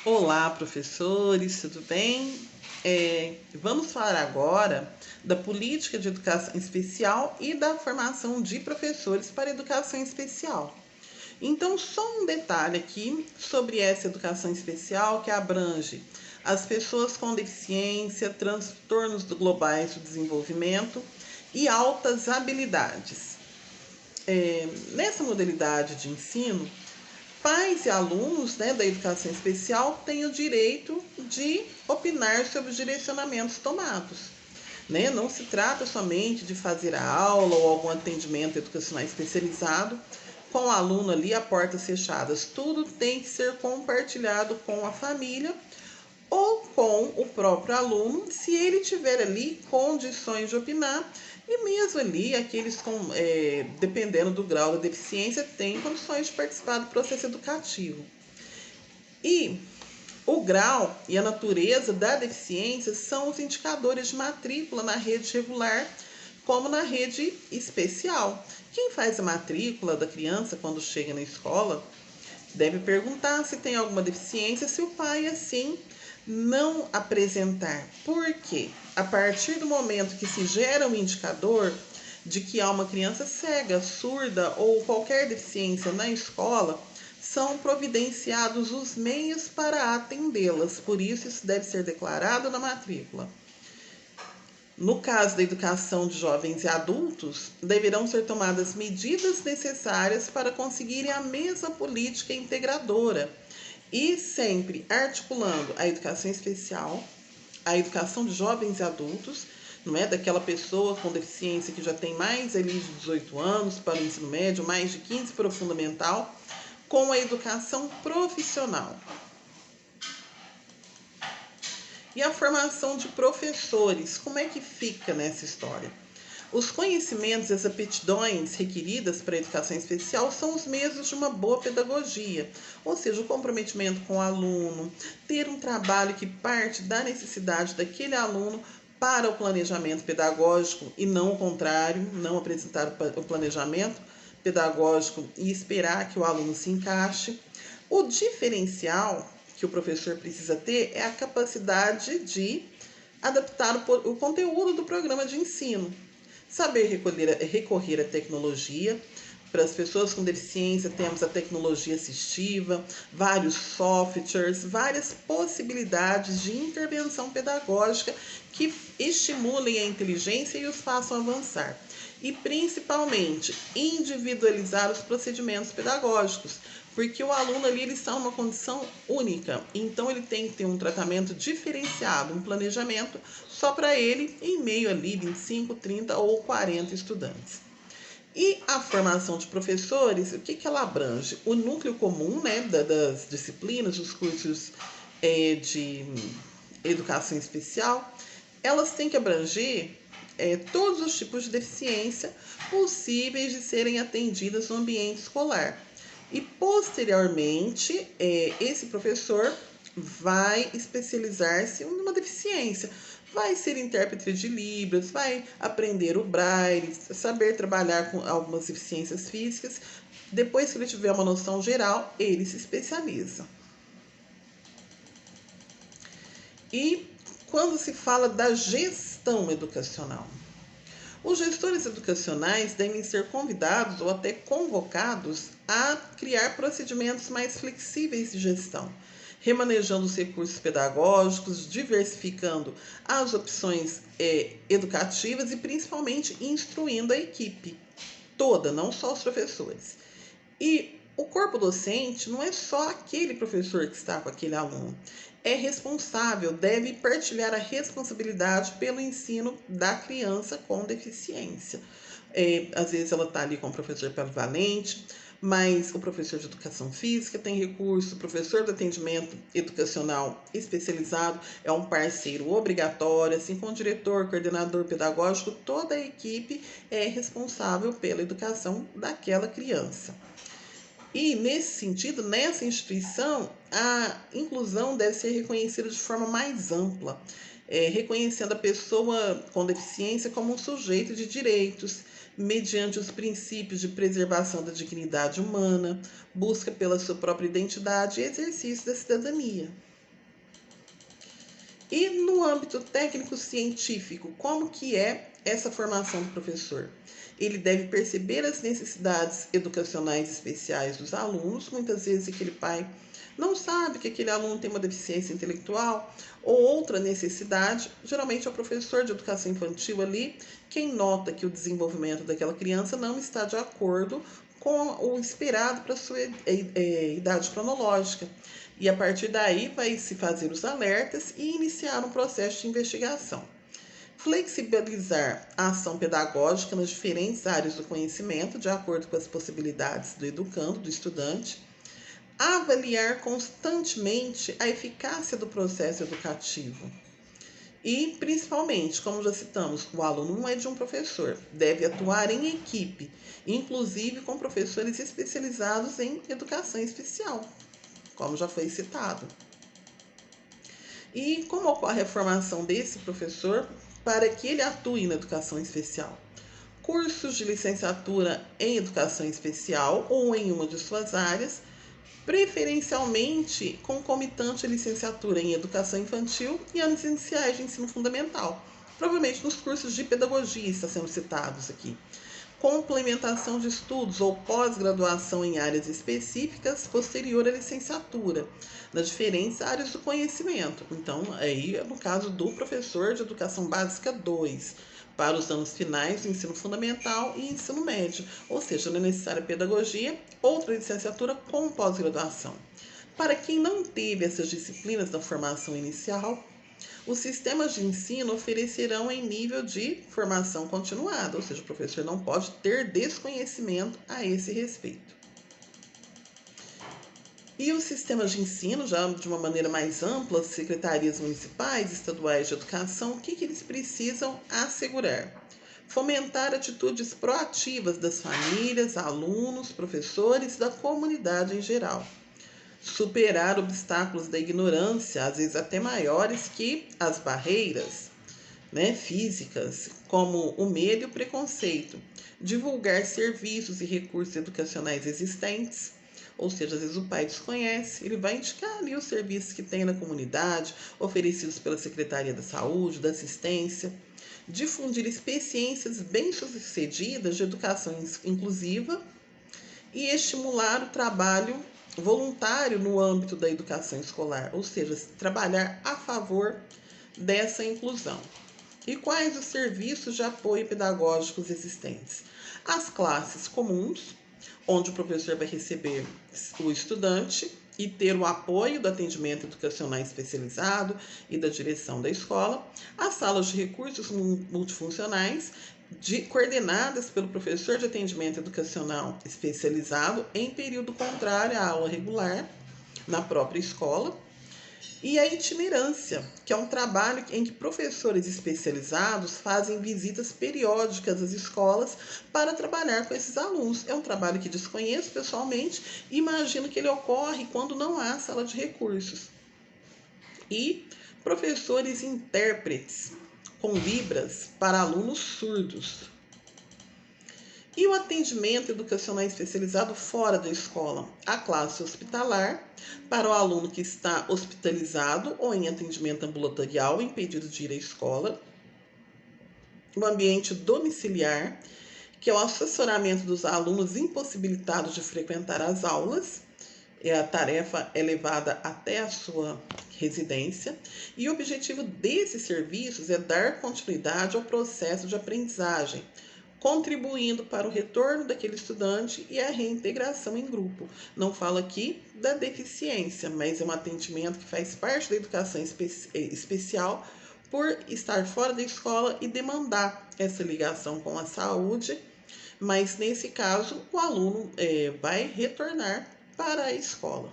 Olá, professores, tudo bem? Vamos falar agora da política de educação especial e da formação de professores para educação especial. Então, só um detalhe aqui sobre essa educação especial que abrange as pessoas com deficiência, transtornos globais do desenvolvimento e altas habilidades. Nessa modalidade de ensino, pais e alunos, né, da educação especial têm o direito de opinar sobre os direcionamentos tomados. Né? Não se trata somente de fazer a aula ou algum atendimento educacional especializado com o aluno ali a portas fechadas. Tudo tem que ser compartilhado com a família ou com o próprio aluno, se ele tiver ali condições de opinar, e mesmo ali aqueles dependendo do grau da deficiência, têm condições de participar do processo educativo. E o grau e a natureza da deficiência são os indicadores de matrícula na rede regular, como na rede especial. Quem faz a matrícula da criança quando chega na escola deve perguntar se tem alguma deficiência, se o pai assim não apresentar. Por quê? A partir do momento que se gera um indicador de que há uma criança cega, surda ou qualquer deficiência na escola, são providenciados os meios para atendê-las. Por isso deve ser declarado na matrícula. No caso da educação de jovens e adultos, deverão ser tomadas medidas necessárias para conseguirem a mesma política integradora e sempre articulando a educação especial, a educação de jovens e adultos, não é daquela pessoa com deficiência que já tem mais ali de 18 anos para o ensino médio, mais de 15 para o fundamental, com a educação profissional. E a formação de professores, como é que fica nessa história? Os conhecimentos e as aptidões requeridas para a educação especial são os mesmos de uma boa pedagogia, ou seja, o comprometimento com o aluno, ter um trabalho que parte da necessidade daquele aluno para o planejamento pedagógico e não o contrário, não apresentar o planejamento pedagógico e esperar que o aluno se encaixe. O diferencial que o professor precisa ter é a capacidade de adaptar o conteúdo do programa de ensino. Saber recorrer à tecnologia. Para as pessoas com deficiência, temos a tecnologia assistiva, vários softwares, várias possibilidades de intervenção pedagógica que estimulem a inteligência e os façam avançar. E, principalmente, individualizar os procedimentos pedagógicos, porque o aluno ali ele está em uma condição única, então ele tem que ter um tratamento diferenciado, um planejamento só para ele, em meio ali 25, 30 ou 40 estudantes. E a formação de professores, o que ela abrange? O núcleo comum, né, das disciplinas, dos cursos de educação especial, elas têm que abranger todos os tipos de deficiência possíveis de serem atendidas no ambiente escolar. E posteriormente, esse professor vai especializar-se em uma deficiência. Vai ser intérprete de Libras, vai aprender o braille, saber trabalhar com algumas deficiências físicas. Depois que ele tiver uma noção geral, ele se especializa. E quando se fala da gestão educacional, os gestores educacionais devem ser convidados ou até convocados a criar procedimentos mais flexíveis de gestão, remanejando os recursos pedagógicos, diversificando as opções educativas e principalmente instruindo a equipe toda, não só os professores. E o corpo docente não é só aquele professor que está com aquele aluno. É responsável, deve partilhar a responsabilidade pelo ensino da criança com deficiência. Às vezes ela está ali com o professor polivalente, mas o professor de educação física tem recurso, o professor de atendimento educacional especializado é um parceiro obrigatório, assim como o diretor, coordenador pedagógico, toda a equipe é responsável pela educação daquela criança. E, nesse sentido, nessa instituição, a inclusão deve ser reconhecida de forma mais ampla, reconhecendo a pessoa com deficiência como um sujeito de direitos, mediante os princípios de preservação da dignidade humana, busca pela sua própria identidade e exercício da cidadania. E no âmbito técnico-científico, como que é essa formação do professor? Ele deve perceber as necessidades educacionais especiais dos alunos. Muitas vezes aquele pai não sabe que aquele aluno tem uma deficiência intelectual ou outra necessidade. Geralmente é o professor de educação infantil ali quem nota que o desenvolvimento daquela criança não está de acordo com o esperado para a sua idade cronológica. E a partir daí vai se fazer os alertas e iniciar um processo de investigação. Flexibilizar a ação pedagógica nas diferentes áreas do conhecimento, de acordo com as possibilidades do educando, do estudante. Avaliar constantemente a eficácia do processo educativo. E, principalmente, como já citamos, o aluno não é de um professor, deve atuar em equipe, inclusive com professores especializados em educação especial, como já foi citado. E como ocorre a formação desse professor para que ele atue na educação especial? Cursos de licenciatura em educação especial ou em uma de suas áreas, preferencialmente concomitante à licenciatura em educação infantil e anos iniciais de ensino fundamental. Provavelmente nos cursos de pedagogia está sendo citados aqui. Complementação de estudos ou pós-graduação em áreas específicas posterior à licenciatura, nas diferentes áreas do conhecimento. Então, aí é no caso do professor de educação básica 2, para os anos finais do ensino fundamental e ensino médio, ou seja, não é necessária pedagogia, outra licenciatura com pós-graduação. Para quem não teve essas disciplinas da formação inicial, os sistemas de ensino oferecerão em nível de formação continuada, ou seja, o professor não pode ter desconhecimento a esse respeito. E os sistemas de ensino, já de uma maneira mais ampla, as secretarias municipais, estaduais de educação, o que eles precisam assegurar? Fomentar atitudes proativas das famílias, alunos, professores e da comunidade em geral. Superar obstáculos da ignorância, às vezes até maiores que as barreiras, físicas, como o medo e o preconceito. Divulgar serviços e recursos educacionais existentes, ou seja, às vezes o pai desconhece, ele vai indicar ali os serviços que tem na comunidade, oferecidos pela Secretaria da Saúde, da Assistência. Difundir experiências bem-sucedidas de educação inclusiva e estimular o trabalho voluntário no âmbito da educação escolar, ou seja, trabalhar a favor dessa inclusão. E quais os serviços de apoio pedagógicos existentes? As classes comuns, onde o professor vai receber o estudante e ter o apoio do atendimento educacional especializado e da direção da escola, as salas de recursos multifuncionais, coordenadas pelo professor de atendimento educacional especializado em período contrário à aula regular na própria escola, e a itinerância, que é um trabalho em que professores especializados fazem visitas periódicas às escolas para trabalhar com esses alunos. É um trabalho que desconheço pessoalmente e imagino que ele ocorre quando não há sala de recursos. E professores intérpretes com libras para alunos surdos. E o atendimento educacional especializado fora da escola, a classe hospitalar, para o aluno que está hospitalizado ou em atendimento ambulatorial, impedido de ir à escola. O ambiente domiciliar, que é o assessoramento dos alunos impossibilitados de frequentar as aulas, a tarefa é levada até a sua residência, e o objetivo desses serviços é dar continuidade ao processo de aprendizagem, contribuindo para o retorno daquele estudante e a reintegração em grupo. Não falo aqui da deficiência, mas é um atendimento que faz parte da educação especial por estar fora da escola e demandar essa ligação com a saúde, mas nesse caso o aluno vai retornar para a escola.